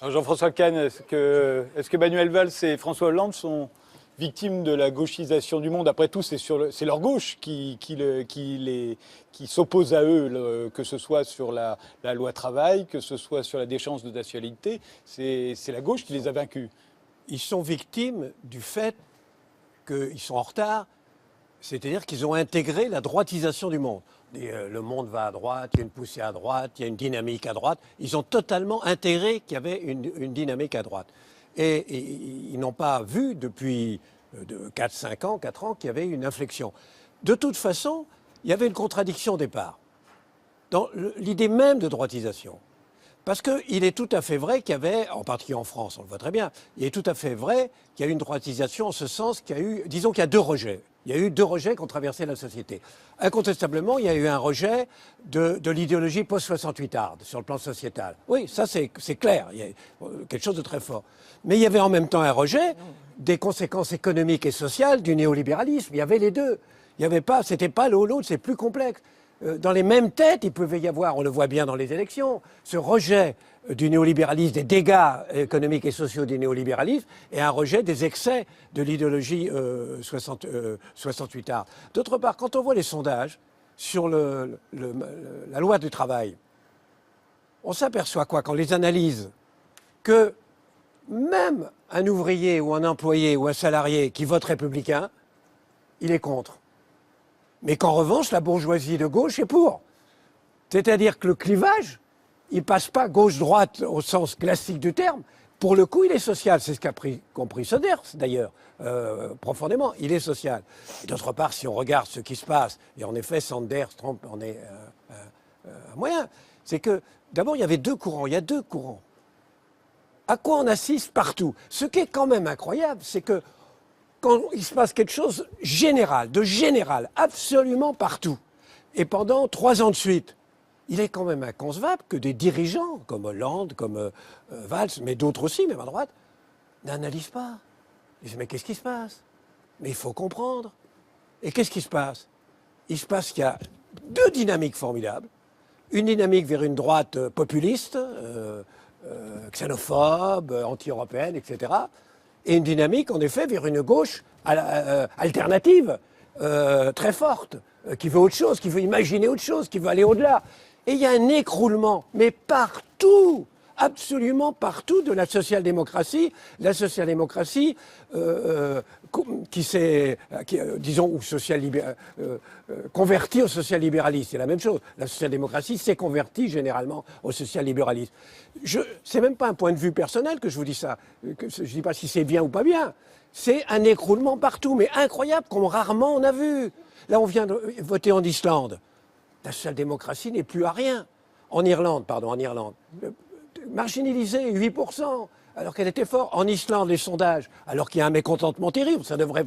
Alors Jean-François Kahn, est-ce que Manuel Valls et François Hollande sont victimes de la gauchisation du monde? Après tout, c'est leur gauche qui s'oppose à eux, que ce soit sur la loi travail, que ce soit sur la déchéance de nationalité. C'est la gauche qui les a vaincus. Ils sont victimes du fait qu'ils sont en retard, c'est-à-dire qu'ils ont intégré la droitisation du monde. Le monde va à droite, il y a une poussée à droite, il y a une dynamique à droite. Ils ont totalement intégré qu'il y avait une dynamique à droite. Et ils n'ont pas vu depuis 4 ans qu'il y avait une inflexion. De toute façon, il y avait une contradiction au départ, dans l'idée même de droitisation. Parce qu'il est tout à fait vrai qu'il y avait, en particulier en France, on le voit très bien, il est tout à fait vrai qu'il y a eu une droitisation en ce sens qu'il y a eu, disons qu'il y a deux rejets. Il y a eu deux rejets qui ont traversé la société. Incontestablement, il y a eu un rejet de l'idéologie post-68arde sur le plan sociétal. Oui, ça c'est clair, il y a quelque chose de très fort. Mais il y avait en même temps un rejet des conséquences économiques et sociales du néolibéralisme. Il y avait les deux. Il n'y avait pas, c'était pas l'un ou l'autre, c'est plus complexe. Dans les mêmes têtes, il pouvait y avoir, on le voit bien dans les élections, ce rejet du néolibéralisme, des dégâts économiques et sociaux du néolibéralisme, et un rejet des excès de l'idéologie 68 art. D'autre part, quand on voit les sondages sur la loi du travail, on s'aperçoit quoi, quand on les analyse, que même un ouvrier ou un employé ou un salarié qui vote républicain, il est contre. Mais qu'en revanche, la bourgeoisie de gauche est pour. C'est-à-dire que le clivage, il ne passe pas gauche-droite au sens classique du terme. Pour le coup, il est social. C'est ce qu'a compris Söders, d'ailleurs, profondément. Il est social. Et d'autre part, si on regarde ce qui se passe, et en effet, Sanders, Trump en est un moyen, c'est que, d'abord, il y avait deux courants. Il y a deux courants. À quoi on assiste partout? Ce qui est quand même incroyable, c'est que quand il se passe quelque chose de général, absolument partout, et pendant 3 ans de suite, il est quand même inconcevable que des dirigeants, comme Hollande, comme Valls, mais d'autres aussi, même à droite, n'analysent pas. Ils disent, mais qu'est-ce qui se passe? Mais il faut comprendre. Et qu'est-ce qui se passe? Il se passe qu'il y a deux dynamiques formidables. Une dynamique vers une droite populiste, xénophobe, anti-européenne, etc., et une dynamique, en effet, vers une gauche alternative, très forte, qui veut autre chose, qui veut imaginer autre chose, qui veut aller au-delà. Et il y a un écroulement, mais partout, absolument partout, de la social-démocratie. La social-démocratie disons, convertie au social-libéralisme. C'est la même chose. La social-démocratie s'est convertie généralement au social-libéralisme. C'est même pas un point de vue personnel que je vous dis ça. Je ne dis pas si c'est bien ou pas bien. C'est un écroulement partout, mais incroyable, comme rarement on a vu. Là, on vient de voter en Islande. La social-démocratie n'est plus à rien. En Irlande. Marginalisée, 8%, alors qu'elle était forte. En Islande, les sondages, alors qu'il y a un mécontentement terrible, ça devrait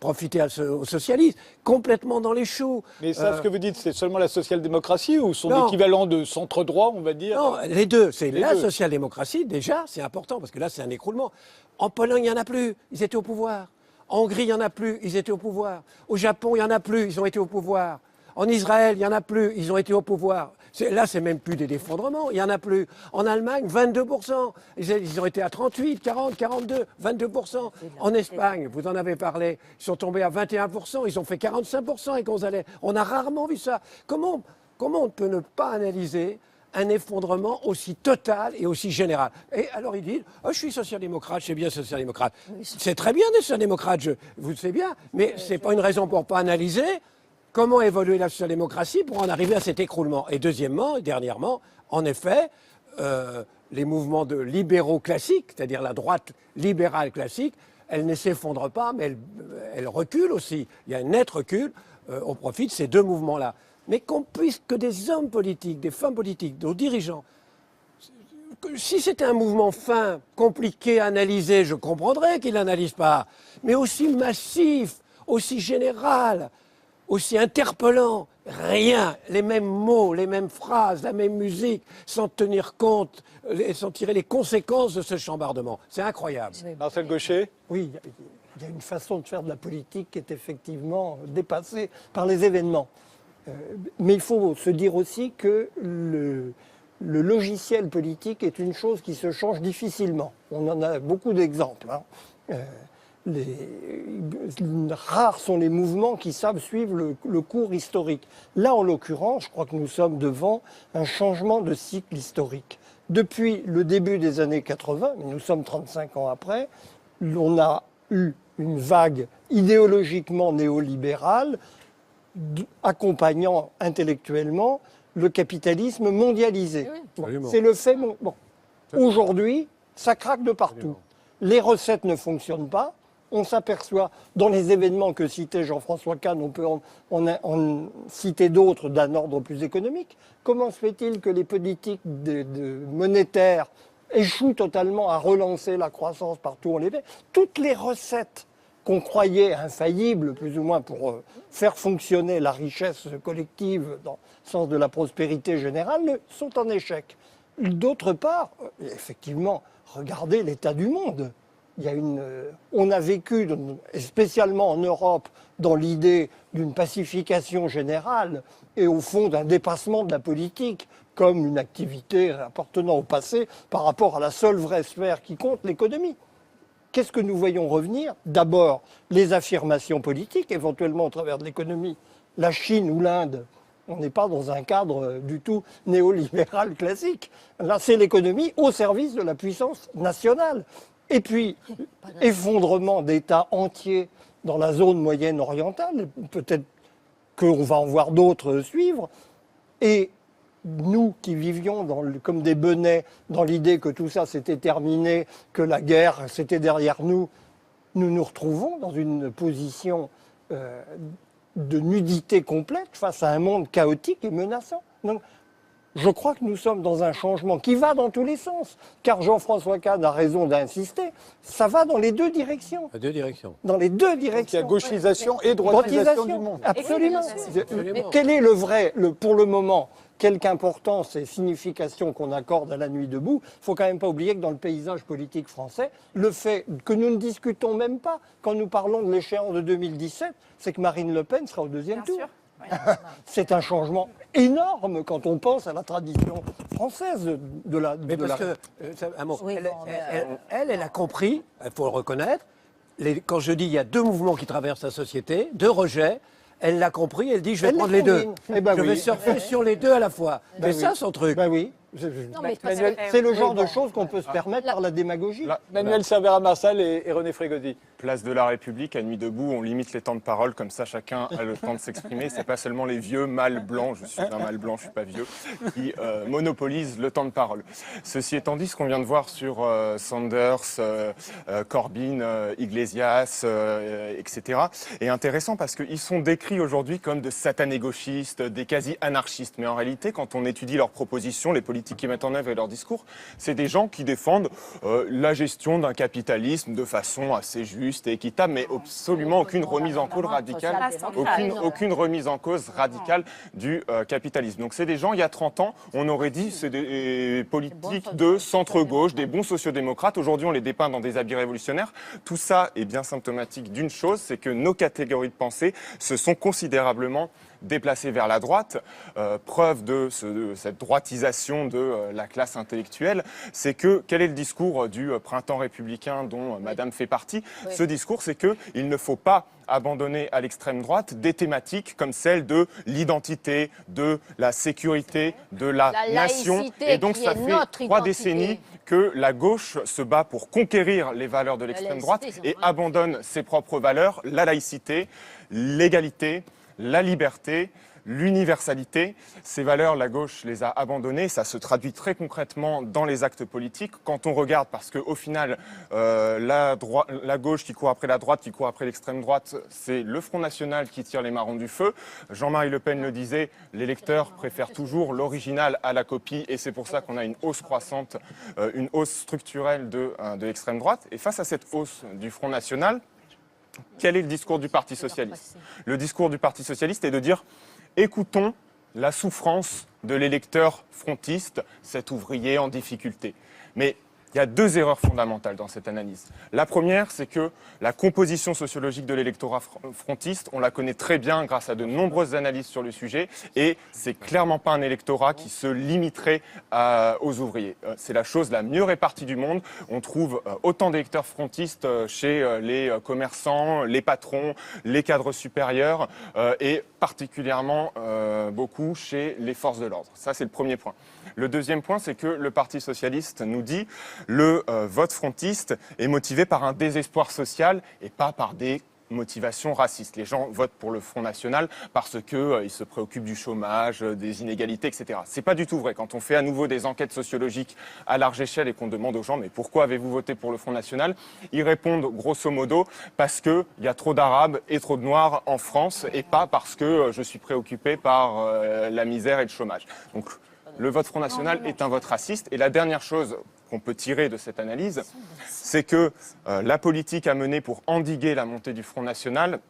profiter aux socialistes, complètement dans les choux. Mais ça, ce que vous dites, c'est seulement la social-démocratie ou son équivalent de centre-droit, on va dire? Non, les deux. C'est la social-démocratie, déjà, c'est important, parce que là, c'est un écroulement. En Pologne, il n'y en a plus, ils étaient au pouvoir. En Hongrie, il n'y en a plus, ils étaient au pouvoir. Au Japon, il n'y en a plus, ils ont été au pouvoir. En Israël, il n'y en a plus, ils ont été au pouvoir. Là, c'est même plus des effondrements, il n'y en a plus. En Allemagne, 22%. Ils ont été à 38, 40, 42, 22%. En Espagne, vous en avez parlé, ils sont tombés à 21%, ils ont fait 45% et González. On a rarement vu ça. Comment on peut ne pas analyser un effondrement aussi total et aussi général? Et alors ils disent, oh, je suis social-démocrate, c'est bien social-démocrate. C'est très bien d'être social-démocrate, vous le savez bien, mais ce n'est pas une raison pour ne pas analyser comment évoluer la social-démocratie pour en arriver à cet écroulement. Et deuxièmement, et dernièrement, en effet, les mouvements de libéraux classiques, c'est-à-dire la droite libérale classique, elle ne s'effondre pas, mais elle recule aussi. Il y a un net recul au profit de ces deux mouvements-là. Mais qu'on puisse que des hommes politiques, des femmes politiques, nos dirigeants, si c'était un mouvement fin, compliqué à analyser, je comprendrais qu'ils n'analysent pas, mais aussi massif, aussi général, aussi interpellant, rien, les mêmes mots, les mêmes phrases, la même musique, sans tenir compte, sans tirer les conséquences de ce chambardement. C'est incroyable. Marcel Gauchet? Oui, il y a une façon de faire de la politique qui est effectivement dépassée par les événements. Mais il faut se dire aussi que le logiciel politique est une chose qui se change difficilement. On en a beaucoup d'exemples. Rares sont les mouvements qui savent suivre le cours historique. Là, en l'occurrence, je crois que nous sommes devant un changement de cycle historique. Depuis le début des années 80, mais nous sommes 35 ans après, on a eu une vague idéologiquement néolibérale accompagnant intellectuellement le capitalisme mondialisé. C'est le fait. Aujourd'hui, ça craque de partout. Les recettes ne fonctionnent pas. On s'aperçoit, dans les événements que citait Jean-François Kahn, on peut en citer d'autres d'un ordre plus économique. Comment se fait-il que les politiques monétaires échouent totalement à relancer la croissance partout où on les met? Toutes les recettes qu'on croyait infaillibles, plus ou moins, pour faire fonctionner la richesse collective dans le sens de la prospérité générale, sont en échec. D'autre part, effectivement, regardez l'état du monde. On a vécu, spécialement en Europe, dans l'idée d'une pacification générale et au fond d'un dépassement de la politique comme une activité appartenant au passé par rapport à la seule vraie sphère qui compte, l'économie. Qu'est-ce que nous voyons revenir? D'abord, les affirmations politiques, éventuellement au travers de l'économie. La Chine ou l'Inde, on n'est pas dans un cadre du tout néolibéral classique. Là, c'est l'économie au service de la puissance nationale. Et puis, effondrement d'États entiers dans la zone moyenne orientale, peut-être qu'on va en voir d'autres suivre. Et nous qui vivions comme des benets dans l'idée que tout ça s'était terminé, que la guerre c'était derrière nous, nous nous retrouvons dans une position de nudité complète face à un monde chaotique et menaçant. Donc, je crois que nous sommes dans un changement qui va dans tous les sens, car Jean-François Kahn a raison d'insister, ça va dans les deux directions. Dans les deux directions. Il y a gauchisation et droitisation du monde. Absolument. Quel est pour le moment, quelque importance et signification qu'on accorde à la nuit debout? Il ne faut quand même pas oublier que dans le paysage politique français, le fait que nous ne discutons même pas, quand nous parlons de l'échéance de 2017, c'est que Marine Le Pen sera au deuxième tour. C'est un changement énorme quand on pense à la tradition française de la... Elle a compris, il faut le reconnaître, quand je dis il y a deux mouvements qui traversent la société, deux rejets, elle l'a compris, elle dit je vais prendre les deux. Je vais surfer sur les deux à la fois. C'est ça son truc. Oui. C'est le genre de choses qu'on peut se permettre par la démagogie. Manuel Cervera-Marsal et René Frégosi. Place de la République, à Nuit debout, on limite les temps de parole, comme ça chacun a le temps de s'exprimer. C'est pas seulement les vieux mâles blancs, je suis un mâle blanc, je suis pas vieux, qui monopolisent le temps de parole. Ceci étant dit, ce qu'on vient de voir sur Sanders, Corbyn, Iglesias, etc. est intéressant parce qu'ils sont décrits aujourd'hui comme de satanés gauchistes, des quasi-anarchistes. Mais en réalité, quand on étudie leurs propositions, les politiques qu'ils mettent en œuvre et leurs discours, c'est des gens qui défendent la gestion d'un capitalisme de façon assez juste et équitable, mais absolument aucune remise en cause radicale, aucune remise en cause radicale du capitalisme. Donc c'est des gens, il y a 30 ans, on aurait dit c'est des politiques de centre-gauche, des bons sociodémocrates. Aujourd'hui, on les dépeint dans des habits révolutionnaires. Tout ça est bien symptomatique d'une chose, c'est que nos catégories de pensée se sont considérablement déplacé vers la droite. Preuve de cette droitisation de la classe intellectuelle, c'est que, quel est le discours du printemps républicain dont Madame fait partie? Ce discours, c'est qu'il ne faut pas abandonner à l'extrême droite des thématiques comme celle de l'identité, de la sécurité, de la nation. Et donc ça fait 3 décennies que la gauche se bat pour conquérir les valeurs de l'extrême droite et abandonne ses propres valeurs, la laïcité, l'égalité, la liberté, l'universalité. Ces valeurs, la gauche les a abandonnées. Ça se traduit très concrètement dans les actes politiques. Quand on regarde, parce qu'au final, la gauche qui court après la droite, qui court après l'extrême droite, c'est le Front National qui tire les marrons du feu. Jean-Marie Le Pen le disait, l'électeur préfère toujours l'original à la copie et c'est pour ça qu'on a une hausse croissante, une hausse structurelle de l'extrême droite. Et face à cette hausse du Front National, quel est le discours du Parti socialiste? Le discours du Parti socialiste est de dire « Écoutons la souffrance de l'électeur frontiste, cet ouvrier en difficulté ». Mais Il y a deux erreurs fondamentales dans cette analyse. La première, c'est que la composition sociologique de l'électorat frontiste, on la connaît très bien grâce à de nombreuses analyses sur le sujet, et c'est clairement pas un électorat qui se limiterait aux ouvriers. C'est la chose la mieux répartie du monde. On trouve autant d'électeurs frontistes chez les commerçants, les patrons, les cadres supérieurs, et particulièrement beaucoup chez les forces de l'ordre. Ça, c'est le premier point. Le deuxième point, c'est que le Parti socialiste nous dit le vote frontiste est motivé par un désespoir social et pas par des motivations racistes. Les gens votent pour le Front National parce qu'ils se préoccupent du chômage, des inégalités, etc. C'est pas du tout vrai. Quand on fait à nouveau des enquêtes sociologiques à large échelle et qu'on demande aux gens mais pourquoi avez-vous voté pour le Front National, ils répondent grosso modo parce qu'il y a trop d'Arabes et trop de Noirs en France et pas parce que je suis préoccupé par la misère et le chômage. Donc le vote Front National est un vote raciste. Et la dernière chose qu'on peut tirer de cette analyse, c'est que la politique à mener pour endiguer la montée du Front National,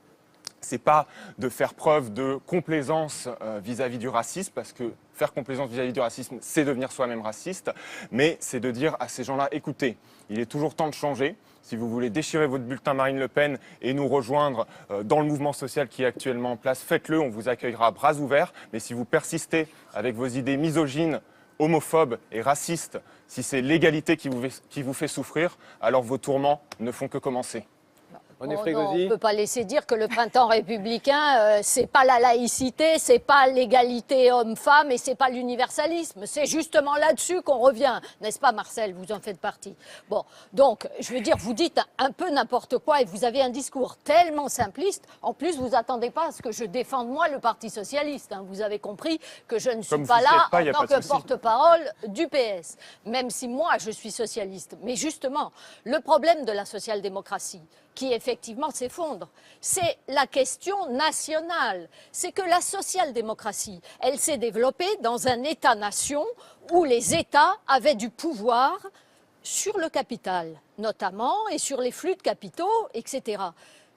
c'est pas de faire preuve de complaisance vis-à-vis du racisme, parce que faire complaisance vis-à-vis du racisme, c'est devenir soi-même raciste, mais c'est de dire à ces gens-là, écoutez, il est toujours temps de changer. Si vous voulez déchirer votre bulletin Marine Le Pen et nous rejoindre dans le mouvement social qui est actuellement en place, faites-le, on vous accueillera à bras ouverts. Mais si vous persistez avec vos idées misogynes, homophobes et racistes, si c'est l'égalité qui vous fait souffrir, alors vos tourments ne font que commencer. On ne peut pas laisser dire que le printemps républicain, c'est pas la laïcité, c'est pas l'égalité homme-femme et c'est pas l'universalisme. C'est justement là-dessus qu'on revient, n'est-ce pas, Marcel? Vous en faites partie. Bon, donc, je veux dire, vous dites un peu n'importe quoi et vous avez un discours tellement simpliste. En plus, vous attendez pas à ce que je défende moi le Parti socialiste. Hein. Vous avez compris que je ne suis pas là en tant que porte-parole du PS, même si moi je suis socialiste. Mais justement, le problème de la social-démocratie, qui effectivement s'effondre, c'est la question nationale. C'est que la social-démocratie, elle s'est développée dans un État-nation où les États avaient du pouvoir sur le capital, notamment, et sur les flux de capitaux, etc.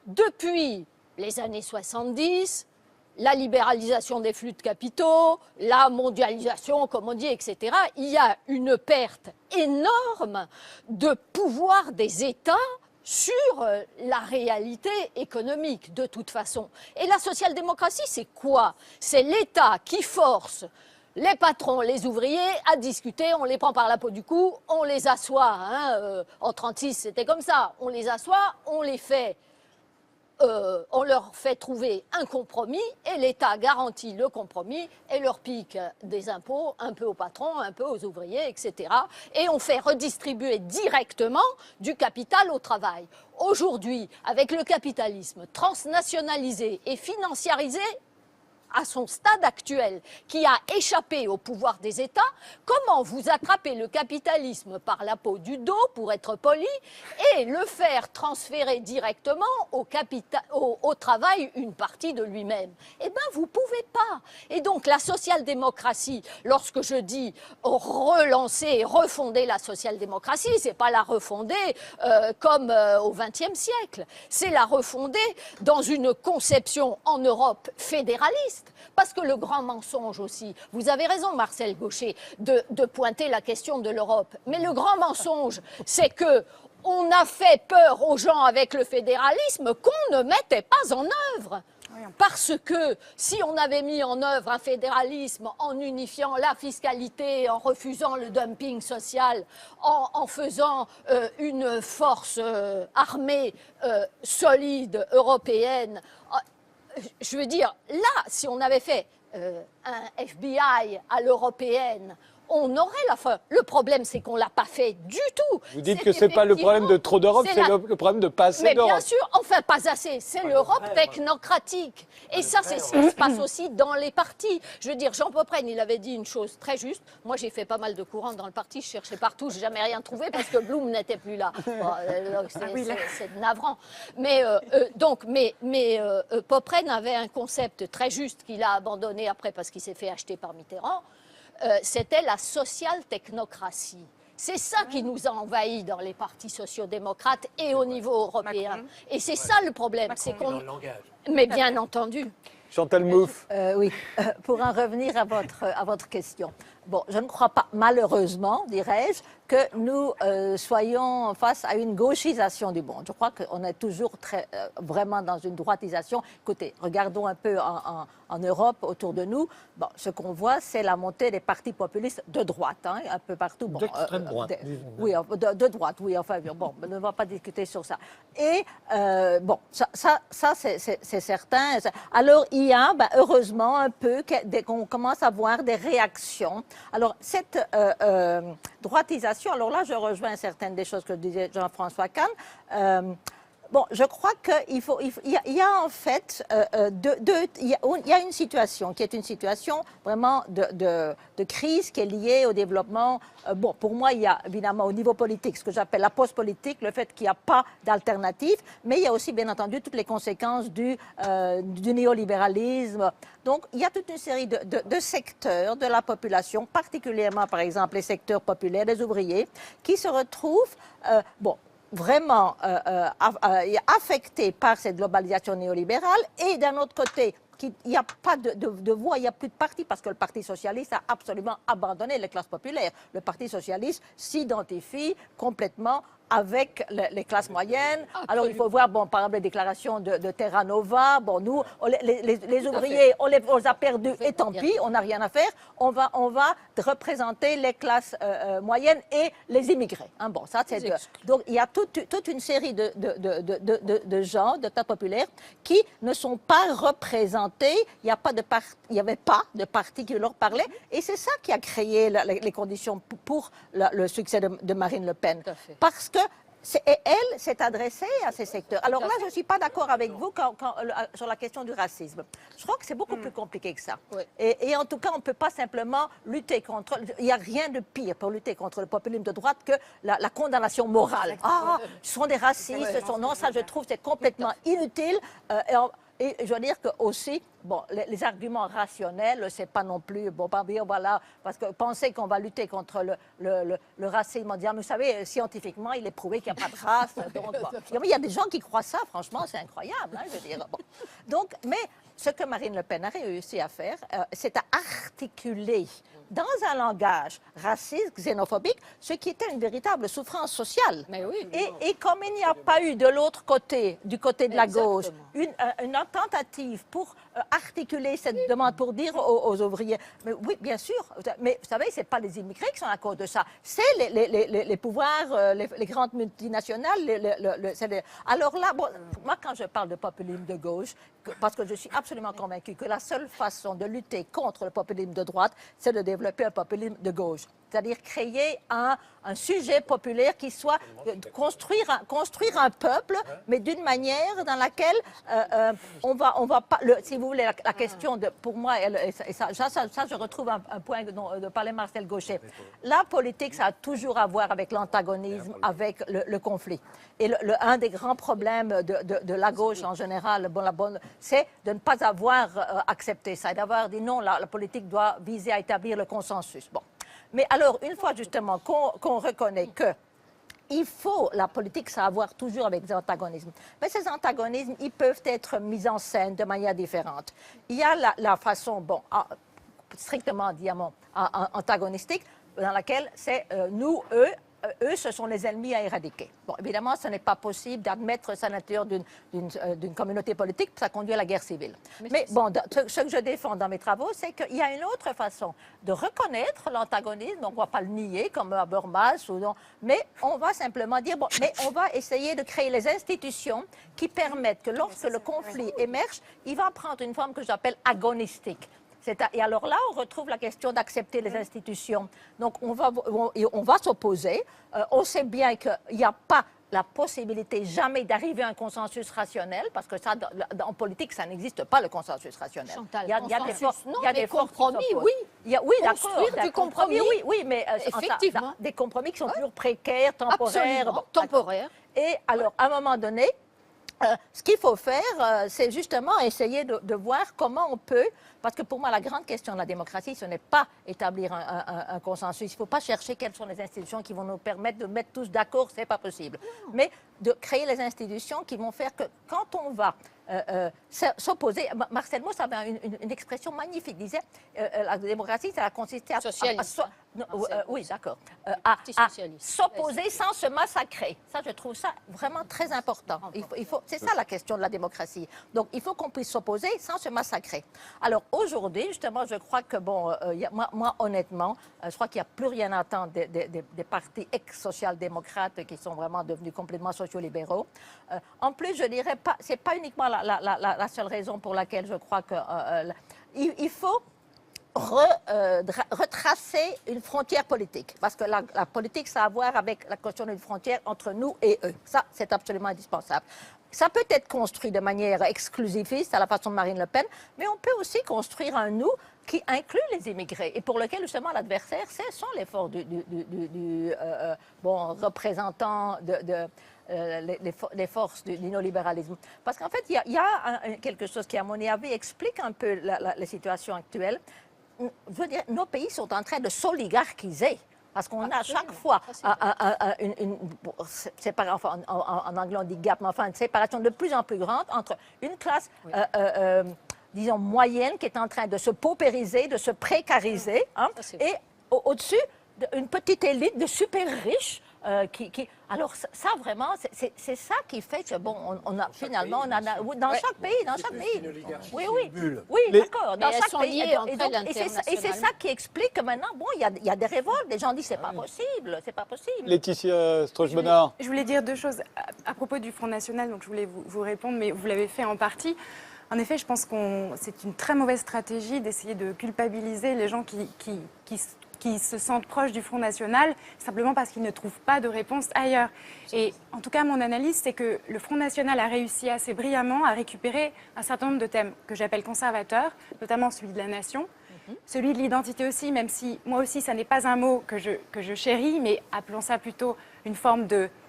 Depuis les années 70, la libéralisation des flux de capitaux, la mondialisation, comme on dit, etc., il y a une perte énorme de pouvoir des États sur la réalité économique, de toute façon. Et la social-démocratie, c'est quoi? C'est l'État qui force les patrons, les ouvriers à discuter, on les prend par la peau du cou, on les assoit. Hein, en 36, c'était comme ça. On les assoit, on les fait... on leur fait trouver un compromis et l'État garantit le compromis et leur pique des impôts, un peu aux patrons, un peu aux ouvriers, etc. Et on fait redistribuer directement du capital au travail. Aujourd'hui, avec le capitalisme transnationalisé et financiarisé, à son stade actuel, qui a échappé au pouvoir des États, comment vous attrapez le capitalisme par la peau du dos, pour être poli, et le faire transférer directement au travail une partie de lui-même? Eh bien, vous ne pouvez pas. Et donc, la social-démocratie, lorsque je dis relancer et refonder la social-démocratie, ce n'est pas la refonder comme au XXe siècle, c'est la refonder dans une conception en Europe fédéraliste. Parce que le grand mensonge aussi, vous avez raison Marcel Gauchet de pointer la question de l'Europe, mais le grand mensonge, c'est que on a fait peur aux gens avec le fédéralisme qu'on ne mettait pas en œuvre. Parce que si on avait mis en œuvre un fédéralisme en unifiant la fiscalité, en refusant le dumping social, en faisant une force armée solide européenne, je veux dire, là, si on avait fait un FBI à l'européenne, on aurait la fin. Le problème, c'est qu'on ne l'a pas fait du tout. Vous dites que ce n'est pas le problème de trop d'Europe, c'est le problème de pas assez d'Europe. Mais bien sûr, enfin pas assez, c'est l'Europe technocratique. Et ça, c'est ce qui se passe aussi dans les partis. Je veux dire, Jean Popren, il avait dit une chose très juste. Moi, j'ai fait pas mal de courants dans le parti, je cherchais partout, je n'ai jamais rien trouvé parce que Blum n'était plus là. Bon, c'est navrant. Mais Popren avait un concept très juste qu'il a abandonné après parce qu'il s'est fait acheter par Mitterrand. C'était la social-technocratie. C'est ça qui nous a envahis dans les partis sociaux-démocrates et au niveau européen. Macron. Et c'est ça le problème. C'est qu'on... Mais bien entendu. Chantal Mouffe. Oui, pour en revenir à votre question. bon, je ne crois pas, malheureusement, dirais-je, que nous soyons face à une gauchisation du monde. Je crois qu'on est toujours vraiment dans une droitisation. Écoutez, regardons un peu en Europe, autour de nous. Bon, ce qu'on voit, c'est la montée des partis populistes de droite, hein, un peu partout. Bon, d'extrême droite. Oui, de droite, oui. Enfin, bon, on ne va pas discuter sur ça. Et, bon, ça c'est certain. Alors, il y a, heureusement, un peu, qu'on commence à voir des réactions. Alors, cette droitisation, alors là, je rejoins certaines des choses que disait Jean-François Kahn. Bon, je crois qu'il y a en fait, il y a une situation qui est une situation vraiment de crise qui est liée au développement. Bon, pour moi, il y a évidemment au niveau politique ce que j'appelle la post-politique, le fait qu'il n'y a pas d'alternative, mais il y a aussi bien entendu toutes les conséquences du néolibéralisme. Donc, il y a toute une série de secteurs de la population, particulièrement par exemple les secteurs populaires, les ouvriers, qui se retrouvent, bon, vraiment affectés par cette globalisation néolibérale et d'un autre côté, il n'y a pas de voix, il n'y a plus de parti parce que le Parti socialiste a absolument abandonné les classes populaires. Le Parti socialiste s'identifie complètement avec les classes moyennes. Alors, il faut voir, bon, par exemple, les déclarations de Terra Nova. Bon, nous, les ouvriers, on les a perdus et tant pis, on n'a rien à faire. On va représenter les classes moyennes et les immigrés. Hein, bon, ça, c'est donc, il y a toute une série de gens, de tas populaires, qui ne sont pas représentés. Il n'y avait pas de parti qui leur parlait. Et c'est ça qui a créé les conditions pour le succès de Marine Le Pen. Parce que elle s'est adressée à ces secteurs. Alors là, je ne suis pas d'accord avec vous sur la question du racisme. Je crois que c'est beaucoup plus compliqué que ça. Oui. Et en tout cas, on ne peut pas simplement lutter contre... Il n'y a rien de pire pour lutter contre le populisme de droite que la condamnation morale. Ah, ce sont des racistes, non, ça je trouve c'est complètement inutile. Et je veux dire que aussi, bon, les arguments rationnels, c'est pas non plus, bon, pas dire, voilà, parce que penser qu'on va lutter contre le racisme en disant, vous savez, scientifiquement, il est prouvé qu'il n'y a pas de race. Donc, bon. Il y a des gens qui croient ça, franchement, c'est incroyable, hein, je veux dire. Bon. Donc, mais ce que Marine Le Pen a réussi à faire, c'est à articuler dans un langage raciste, xénophobique, ce qui était une véritable souffrance sociale. Mais oui, et comme il n'y a pas eu de l'autre côté, du côté de la gauche, une tentative pour articuler cette demande, pour dire aux ouvriers, mais oui, bien sûr, mais vous savez, ce n'est pas les immigrés qui sont à cause de ça, c'est les pouvoirs, les grandes multinationales. Alors là, bon, moi, quand je parle de populisme de gauche, parce que je suis absolument convaincue que la seule façon de lutter contre le populisme de droite, c'est de développer un populisme de gauche. C'est-à-dire créer un sujet populaire qui soit construire un peuple, mais d'une manière dans laquelle on va pas, si vous voulez, la question de, pour moi, ça je retrouve un point de parlait Marcel Gauchet. La politique, ça a toujours à voir avec l'antagonisme, avec le conflit. Et un des grands problèmes de la gauche en général, c'est de ne pas avoir accepté ça, et d'avoir dit non, la politique doit viser à établir le consensus. Bon. Mais alors, une fois justement qu'on reconnaît que la politique, ça a à voir toujours avec des antagonismes. Mais ces antagonismes, ils peuvent être mis en scène de manière différente. Il y a la façon, bon, strictement, disons, antagonistique, dans laquelle c'est nous, eux, ce sont les ennemis à éradiquer. Bon, évidemment, ce n'est pas possible d'admettre sa nature d'une communauté politique, ça conduit à la guerre civile. Mais bon, ce que je défends dans mes travaux, c'est qu'il y a une autre façon de reconnaître l'antagonisme, donc on ne va pas le nier comme à Habermas, mais on va simplement dire, bon, mais on va essayer de créer les institutions qui permettent que lorsque le conflit émerge, il va prendre une forme que j'appelle agonistique. Et alors là, on retrouve la question d'accepter les institutions. Donc, on va s'opposer. On sait bien qu'il n'y a pas la possibilité jamais d'arriver à un consensus rationnel, parce que ça, en politique, ça n'existe pas, le consensus rationnel. Chantal, il y a des compromis, oui. Oui, d'accord. Du compromis, oui, mais effectivement. Des compromis qui sont toujours précaires, temporaires. Bon, temporaires. Et alors, à un moment donné, ce qu'il faut faire, c'est justement essayer de voir comment on peut, parce que pour moi, la grande question de la démocratie, ce n'est pas établir un consensus. Il ne faut pas chercher quelles sont les institutions qui vont nous permettre de mettre tous d'accord, ce n'est pas possible. Mais de créer les institutions qui vont faire que quand on va s'opposer. Marcel Mauss avait une expression magnifique. Il disait la démocratie, ça a consisté à... oui, d'accord. À s'opposer sans se massacrer. Ça, je trouve ça vraiment très important. C'est ça la question de la démocratie. Donc, il faut qu'on puisse s'opposer sans se massacrer. Alors, aujourd'hui, justement, je crois que, moi, honnêtement, je crois qu'il n'y a plus rien à attendre des partis ex-social-démocrates qui sont vraiment devenus complètement sociolibéraux. En plus, je dirais pas, c'est pas uniquement la seule raison pour laquelle je crois que il faut retracer une frontière politique. Parce que la politique, ça a à voir avec la question d'une frontière entre nous et eux. Ça, c'est absolument indispensable. Ça peut être construit de manière exclusiviste, à la façon de Marine Le Pen, mais on peut aussi construire un nous qui inclut les immigrés et pour lequel, justement, l'adversaire, ce sont les forces du représentant les forces du néolibéralisme. Parce qu'en fait, il y a quelque chose qui, à mon avis, explique un peu la situation actuelle. Je veux dire, nos pays sont en train de s'oligarchiser. Parce qu'on a à chaque fois en anglais on dit gap, mais enfin une séparation de plus en plus grande entre une classe, disons, moyenne qui est en train de se paupériser, de se précariser, et au-dessus, une petite élite de super riches. Alors ça vraiment, c'est ça qui fait que dans chaque pays, oui, d'accord, dans chaque pays, et c'est ça qui explique que maintenant, il y a des révoltes, les gens disent c'est pas possible. Laetitia Stroche-Bonnard. Je voulais dire deux choses à propos du Front National, donc je voulais vous répondre, mais vous l'avez fait en partie. En effet, je pense que c'est une très mauvaise stratégie d'essayer de culpabiliser les gens qui se sentent proches du Front National simplement parce qu'ils ne trouvent pas de réponse ailleurs. Et en tout cas, mon analyse, c'est que le Front National a réussi assez brillamment à récupérer un certain nombre de thèmes que j'appelle conservateurs, notamment celui de la nation, celui de l'identité aussi, même si moi aussi, ça n'est pas un mot que je chéris, mais appelons ça plutôt une forme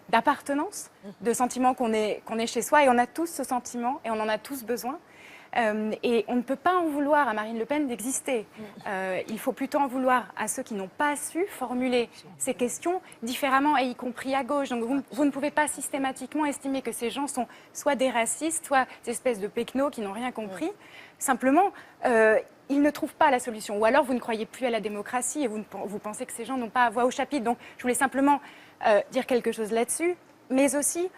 d'appartenance, de sentiment qu'on est chez soi, et on a tous ce sentiment et on en a tous besoin. Et on ne peut pas en vouloir à Marine Le Pen d'exister. Il faut plutôt en vouloir à ceux qui n'ont pas su formuler ces questions différemment, et y compris à gauche. Donc vous ne pouvez pas systématiquement estimer que ces gens sont soit des racistes, soit des espèces de péquenots qui n'ont rien compris. Simplement, ils ne trouvent pas la solution. Ou alors vous ne croyez plus à la démocratie et vous pensez que ces gens n'ont pas voix au chapitre. Donc je voulais simplement dire quelque chose là-dessus, mais aussi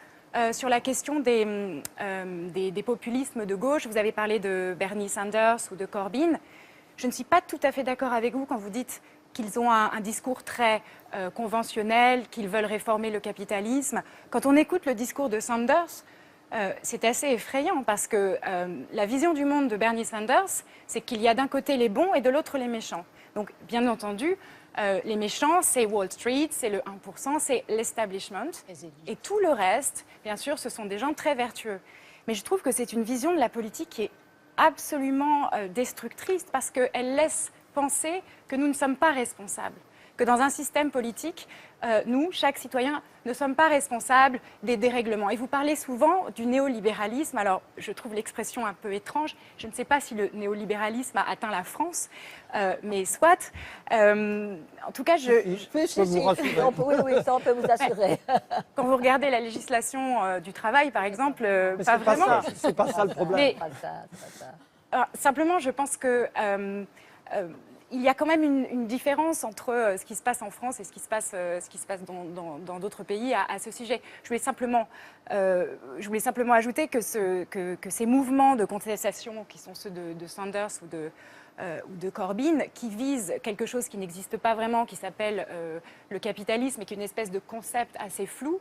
sur la question des populismes de gauche. Vous avez parlé de Bernie Sanders ou de Corbyn. Je ne suis pas tout à fait d'accord avec vous quand vous dites qu'ils ont un discours très conventionnel, qu'ils veulent réformer le capitalisme. Quand on écoute le discours de Sanders, c'est assez effrayant parce que la vision du monde de Bernie Sanders, c'est qu'il y a d'un côté les bons et de l'autre les méchants. Donc, bien entendu, les méchants, c'est Wall Street, c'est le 1%, c'est l'establishment. Et tout le reste, bien sûr, ce sont des gens très vertueux. Mais je trouve que c'est une vision de la politique qui est absolument destructrice parce qu'elle laisse penser que nous ne sommes pas responsables. Que dans un système politique, nous, chaque citoyen, ne sommes pas responsables des dérèglements. Et vous parlez souvent du néolibéralisme. Alors, je trouve l'expression un peu étrange. Je ne sais pas si le néolibéralisme a atteint la France, mais soit. En tout cas, je peux vous rassurer. Oui, ça, on peut vous assurer. Quand vous regardez la législation du travail, par exemple, pas vraiment. C'est pas ça le problème. Mais, alors, simplement, je pense que il y a quand même une différence entre ce qui se passe en France et ce qui se passe dans d'autres pays à ce sujet. Je voulais simplement ajouter que ces mouvements de contestation, qui sont ceux de Sanders ou de Corbyn, qui visent quelque chose qui n'existe pas vraiment, qui s'appelle le capitalisme et qui est une espèce de concept assez flou,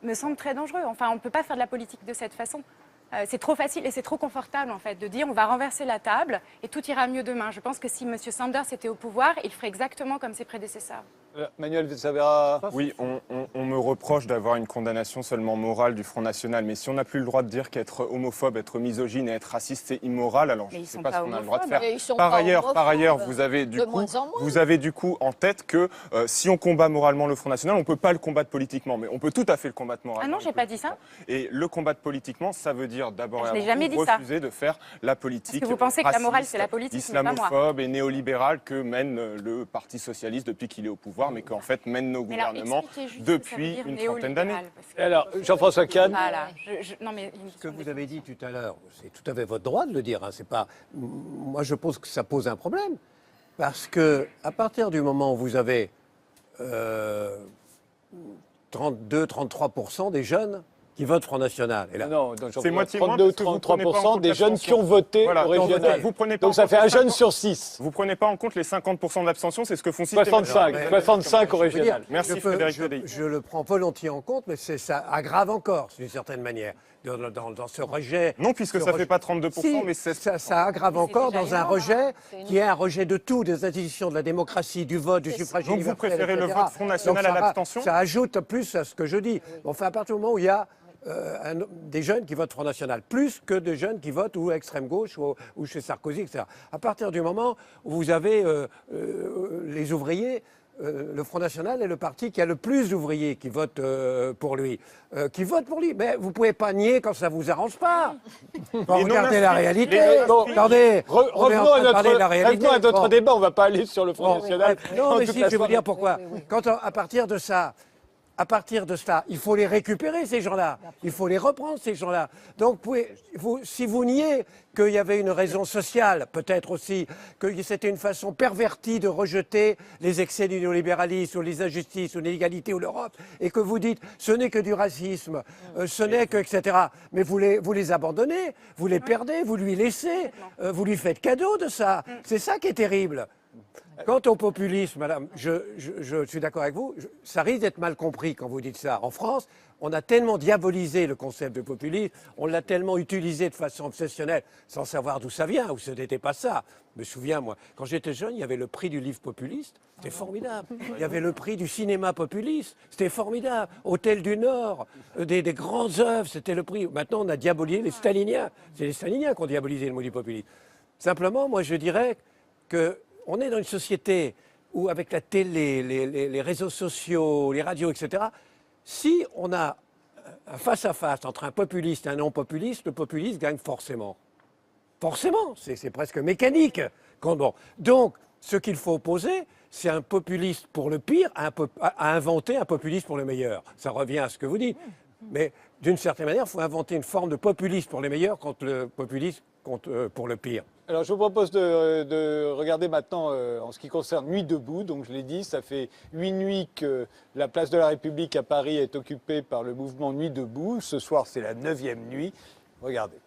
me semble très dangereux. Enfin, on ne peut pas faire de la politique de cette façon. C'est trop facile et c'est trop confortable en fait de dire on va renverser la table et tout ira mieux demain. Je pense que si M. Sanders était au pouvoir, il ferait exactement comme ses prédécesseurs. Manuel Savera. Oui, on me reproche d'avoir une condamnation seulement morale du Front National, mais si on n'a plus le droit de dire qu'être homophobe, être misogyne et être raciste c'est immoral, alors je ne sais pas ce qu'on a le droit de faire. Par ailleurs, vous avez du coup en tête que si on combat moralement le Front National, on ne peut pas le combattre politiquement, mais on peut tout à fait le combattre moralement. Ah non, j'ai pas dit ça. Et le combattre politiquement, ça veut dire d'abord et avant tout refuser de faire la politique Parce que vous pensez raciste, que la morale c'est la politique, islamophobe et néolibérale que mène le Parti socialiste depuis qu'il est au pouvoir. pouvoir, mais qu'en fait mènent nos Mais alors, gouvernements expliquez juste ce que ça veut depuis dire une trentaine d'années. néolibéral, parce que- Alors, Jean-François Kahn. Voilà. Non, mais Ce que vous avez dit tout à l'heure, c'est tout à fait votre droit de le dire. Hein, c'est pas... Moi, je pense que ça pose un problème. Parce que à partir du moment où vous avez 32-33% des jeunes qui votent Front National. Et là, Non, c'est moitié moins parce que vous prenez pas en 32-33% compte des jeunes qui ont l'abstention. voté Voilà, au régional. vous prenez pas Donc en ça compte fait un les jeune 50. sur 6. Vous prenez pas en compte les 50% d'abstention, c'est ce que font systématiquement. 65 au je veux dire, régional. Merci, Frédéric Tadei. je le prends volontiers en compte, mais ça aggrave encore, d'une certaine manière, dans ce rejet. Non, puisque ce ça rejet- fait pas 32%, Si, mais 16%. ça aggrave c'est encore déjà dans un énorme, rejet hein. C'est qui est un rejet de tout, des institutions de la démocratie, du vote, du suffrage Donc vous universel, préférez le etc. vote Front National Donc à l'abstention? Ça ajoute plus à ce que je dis. Enfin, à partir du moment où il y a des jeunes qui votent Front National, plus que de jeunes qui votent ou extrême gauche ou chez Sarkozy, etc. À partir du moment où vous avez les ouvriers, le Front National est le parti qui a le plus d'ouvriers qui votent pour lui. Mais vous ne pouvez pas nier quand ça ne vous arrange pas. Regardez la réalité. Attendez, on est en Revenons à train de parler de la réalité. notre Bon. débat, on ne va pas aller sur le Front Bon, National. non, mais toute si, la je vais vous soirée. dire pourquoi. À partir de ça, il faut les récupérer, ces gens-là. Il faut les reprendre, ces gens-là. Donc, si vous niez qu'il y avait une raison sociale, peut-être aussi, que c'était une façon pervertie de rejeter les excès du néolibéralisme, ou les injustices, ou l'inégalité, ou l'Europe, et que vous dites ce n'est que du racisme, ce n'est que, etc. Mais vous les abandonnez, vous les perdez, vous lui laissez, vous lui faites cadeau de ça. C'est ça qui est terrible. Quant au populisme, madame, je suis d'accord avec vous, ça risque d'être mal compris quand vous dites ça. En France, on a tellement diabolisé le concept de populisme, on l'a tellement utilisé de façon obsessionnelle, sans savoir d'où ça vient, ou ce n'était pas ça. Je me souviens, moi, quand j'étais jeune, il y avait le prix du livre populiste, c'était formidable. Il y avait le prix du cinéma populiste, c'était formidable. Hôtel du Nord, des grandes œuvres, c'était le prix. Maintenant, on a diabolisé les staliniens. C'est les staliniens qui ont diabolisé le mot du populisme. Simplement, moi, je dirais que on est dans une société où, avec la télé, les réseaux sociaux, les radios, etc., si on a un face-à-face entre un populiste et un non-populiste, le populiste gagne forcément. Forcément, c'est presque mécanique. Bon. Donc, ce qu'il faut opposer, c'est un populiste pour le pire à inventer un populiste pour le meilleur. Ça revient à ce que vous dites. Mais d'une certaine manière, il faut inventer une forme de populiste pour les meilleurs contre le populiste pour le pire. Alors je vous propose de regarder maintenant en ce qui concerne Nuit debout. Donc je l'ai dit, ça fait 8 nuits que la place de la République à Paris est occupée par le mouvement Nuit debout. Ce soir, c'est la 9e nuit. Regardez.